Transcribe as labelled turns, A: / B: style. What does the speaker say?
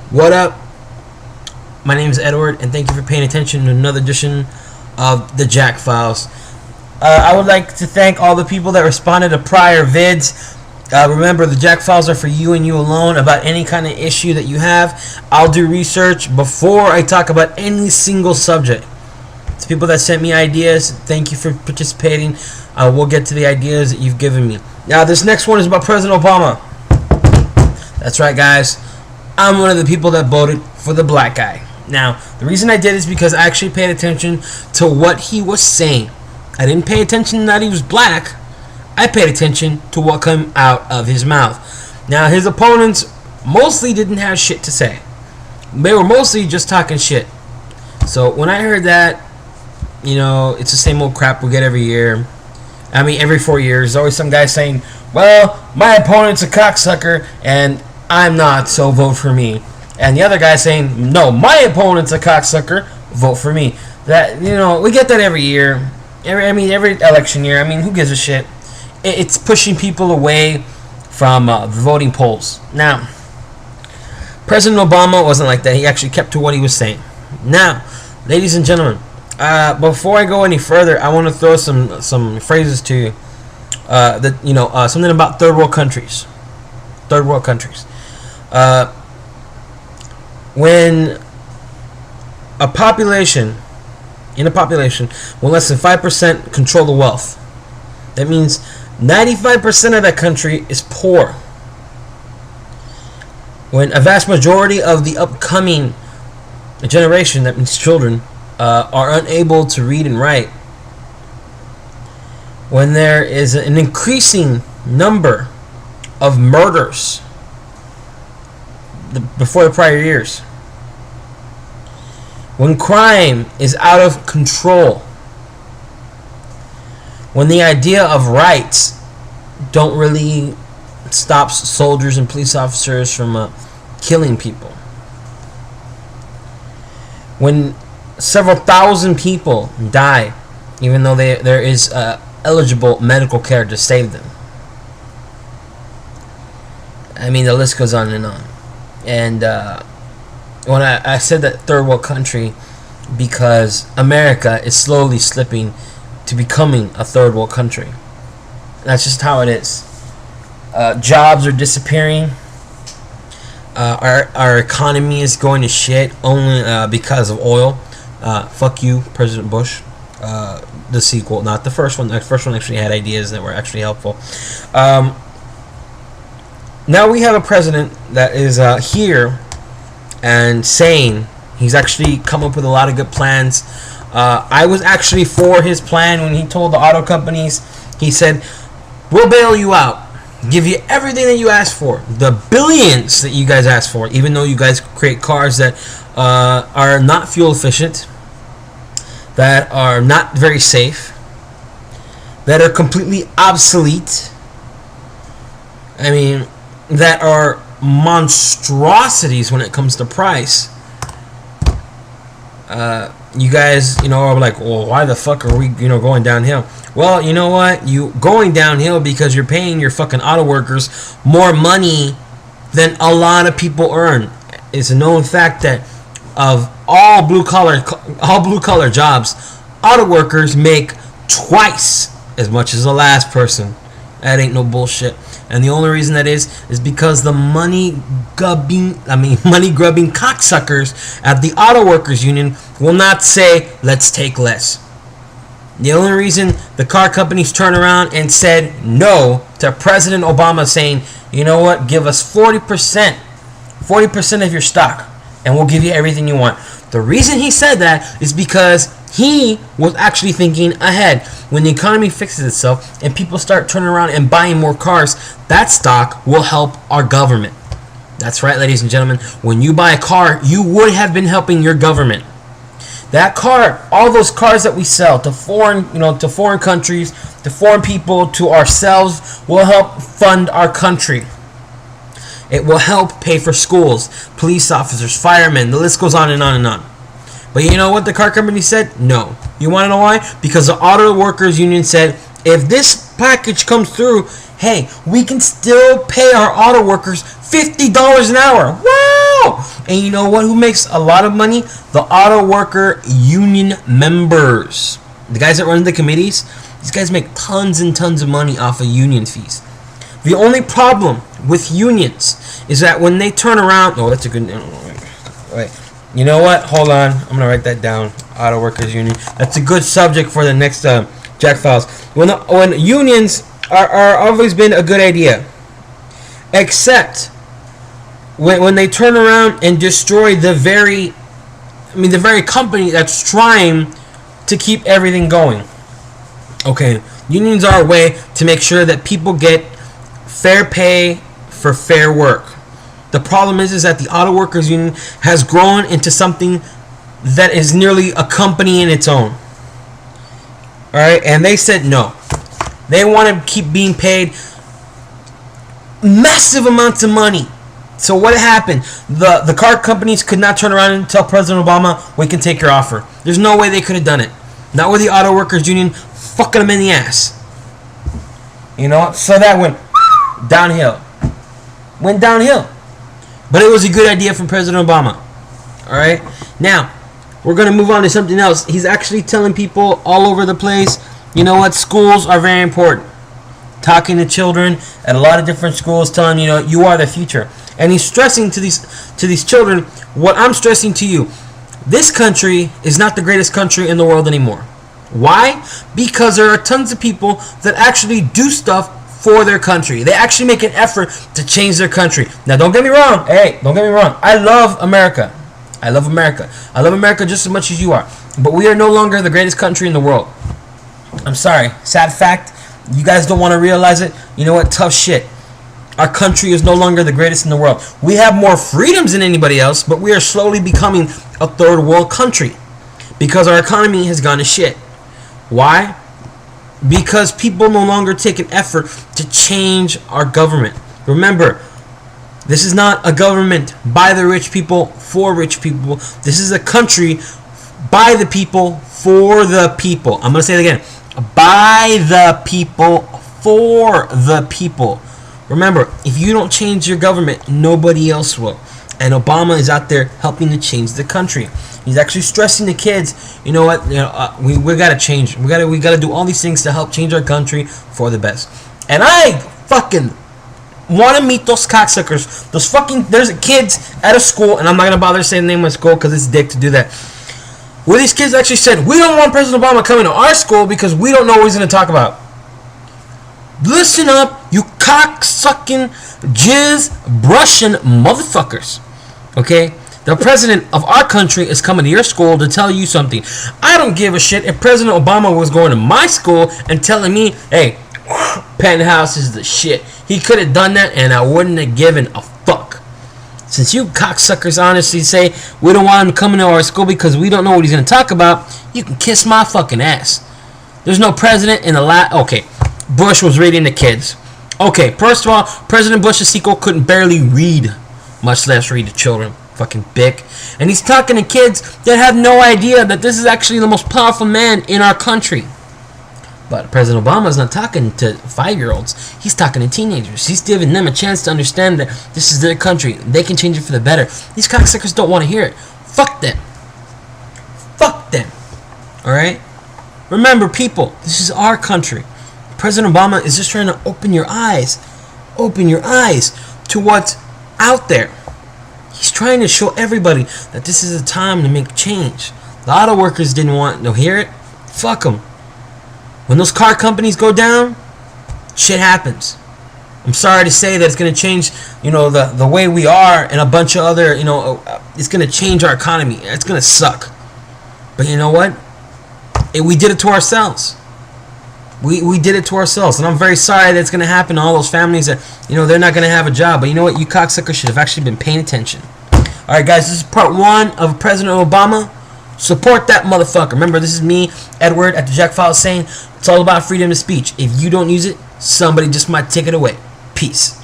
A: What up? My name is Edward, and thank you for paying attention to another edition of the Jack Files. I would like to thank all the people that responded to prior vids. Remember, the Jack Files are for you and you alone about any kind of issue that you have. I'll do research before I talk about any single subject. It's people that sent me ideas. Thank you for participating. We'll get to the ideas that you've given me. Now, this next one is about President Obama. That's right, guys. I'm one of the people that voted for the black guy. Now, the reason I did is because I actually paid attention to what he was saying. I didn't pay attention that he was black. I paid attention to what came out of his mouth. Now, his opponents mostly didn't have shit to say. They were mostly just talking shit. So when I heard that, you know, it's the same old crap we get every year. I mean, every 4 years. There's always some guy saying, well, my opponent's a cocksucker, and I'm not, so vote for me. And the other guy saying, no, my opponent's a cocksucker, vote for me. That, you know, we get that every year. Every election year. I mean, who gives a shit? It's pushing people away from the voting polls. Now, President Obama wasn't like that. He actually kept to what he was saying. Now, ladies and gentlemen, before I go any further, I want to throw some phrases to you. Something about third world countries. Third world countries. When a population, when less than 5% control the wealth, that means 95% of that country is poor. When a vast majority of the upcoming generation, that means children, are unable to read and write. When there is an increasing number of murders before the prior years. When crime is out of control. When the idea of rights don't really stop soldiers and police officers from killing people. When several thousand people die, even though there is eligible medical care to save them. I mean, the list goes on and on. And when I said that third world country, because America is slowly slipping to becoming a third world country. That's just how it is. Jobs are disappearing. Our economy is going to shit only because of oil. Fuck you, President Bush. The sequel, not the first one. The first one actually had ideas that were actually helpful. Now we have a president that is here and saying he's actually come up with a lot of good plans. I was actually for his plan when he told the auto companies, he said, we'll bail you out, give you everything that you asked for, the billions that you guys asked for, even though you guys create cars that are not fuel efficient, that are not very safe, that are completely obsolete. I mean, that are monstrosities when it comes to price. You guys, are like, well, why the fuck are we, going downhill? Well, you know what? You going downhill because you're paying your fucking auto workers more money than a lot of people earn. It's a known fact that of all blue collar jobs, auto workers make twice as much as the last person. That ain't no bullshit. And the only reason that is because the money grubbing cocksuckers at the auto workers union will not say, let's take less. The only reason the car companies turned around and said no to President Obama saying, you know what, give us 40% of your stock and we'll give you everything you want. The reason he said that is because he was actually thinking ahead. When the economy fixes itself and people start turning around and buying more cars, that stock will help our government. That's right, ladies and gentlemen. When you buy a car, you would have been helping your government. That car, all those cars that we sell to foreign countries, to foreign people, to ourselves, will help fund our country. It will help pay for schools, police officers, firemen. The list goes on and on and on. But you know what the car company said? No. You want to know why? Because the auto workers union said, if this package comes through, hey, we can still pay our auto workers $50 an hour. Wow! And you know what? Who makes a lot of money? The auto worker union members. The guys that run the committees, these guys make tons and tons of money off of union fees. The only problem with unions is that when they turn around... Oh, that's a good... Wait. You know what? Hold on. I'm going to write that down. Auto workers union. That's a good subject for the next Jack Files. When unions are always been a good idea. Except when they turn around and destroy the very company that's trying to keep everything going. Okay, unions are a way to make sure that people get fair pay for fair work. The problem is that the auto workers union has grown into something that is nearly a company in its own. Alright, and they said no. They want to keep being paid massive amounts of money. So what happened? The car companies could not turn around and tell President Obama, we can take your offer. There's no way they could have done it. Not with the auto workers union fucking them in the ass. You know, so that went downhill. Went downhill. But it was a good idea from President Obama. Alright? Now, we're going to move on to something else. He's actually telling people all over the place, you know what, schools are very important. Talking to children at a lot of different schools, telling them, you are the future. And he's stressing to these children what I'm stressing to you. This country is not the greatest country in the world anymore. Why? Because there are tons of people that actually do stuff for their country. They actually make an effort to change their country. Now, don't get me wrong. Hey, don't get me wrong. I love America. I love America. I love America just as much as you are. But we are no longer the greatest country in the world. I'm sorry. Sad fact. You guys don't want to realize it. You know what? Tough shit. Our country is no longer the greatest in the world. We have more freedoms than anybody else, but we are slowly becoming a third world country because our economy has gone to shit. Why? Because people no longer take an effort to change our government. Remember, this is not a government by the rich people for rich people. This is a country by the people for the people. I'm going to say it again. By the people for the people. Remember, if you don't change your government, nobody else will. And Obama is out there helping to change the country. He's actually stressing the kids, you know what? We got to change. We got to do all these things to help change our country for the best. And I fucking want to meet those cocksuckers. There's kids at a school, and I'm not going to bother saying the name of the school because it's dick to do that. Where these kids actually said, we don't want President Obama coming to our school because we don't know what he's going to talk about. Listen up, you cock-sucking, jizz-brushing motherfuckers. Okay? The president of our country is coming to your school to tell you something. I don't give a shit if President Obama was going to my school and telling me, hey, Penthouse is the shit. He could have done that and I wouldn't have given a fuck. Since you cocksuckers honestly say we don't want him coming to our school because we don't know what he's going to talk about, you can kiss my fucking ass. There's no president in the Okay, Bush was reading the kids. Okay, first of all, President Bush's sequel couldn't barely read, much less read to children. Fucking bick. And he's talking to kids that have no idea that this is actually the most powerful man in our country. But President Obama is not talking to 5-year-olds. He's talking to teenagers. He's giving them a chance to understand that this is their country. They can change it for the better. These cocksuckers don't want to hear it. Fuck them. Fuck them. Alright? Remember, people, this is our country. President Obama is just trying to open your eyes. Open your eyes to what's out there. He's trying to show everybody that this is a time to make change. The auto workers didn't want to hear it. Fuck them. When those car companies go down, shit happens. I'm sorry to say that it's going to change, the way we are and a bunch of other, it's going to change our economy. It's going to suck. But you know what? We did it to ourselves. We did it to ourselves. And I'm very sorry that it's going to happen to all those families that, they're not going to have a job. But you know what? You cocksuckers should have actually been paying attention. Alright, guys, this is part 1 of President Obama. Support that motherfucker. Remember, this is me, Edward, at the Jack Files saying it's all about freedom of speech. If you don't use it, somebody just might take it away. Peace.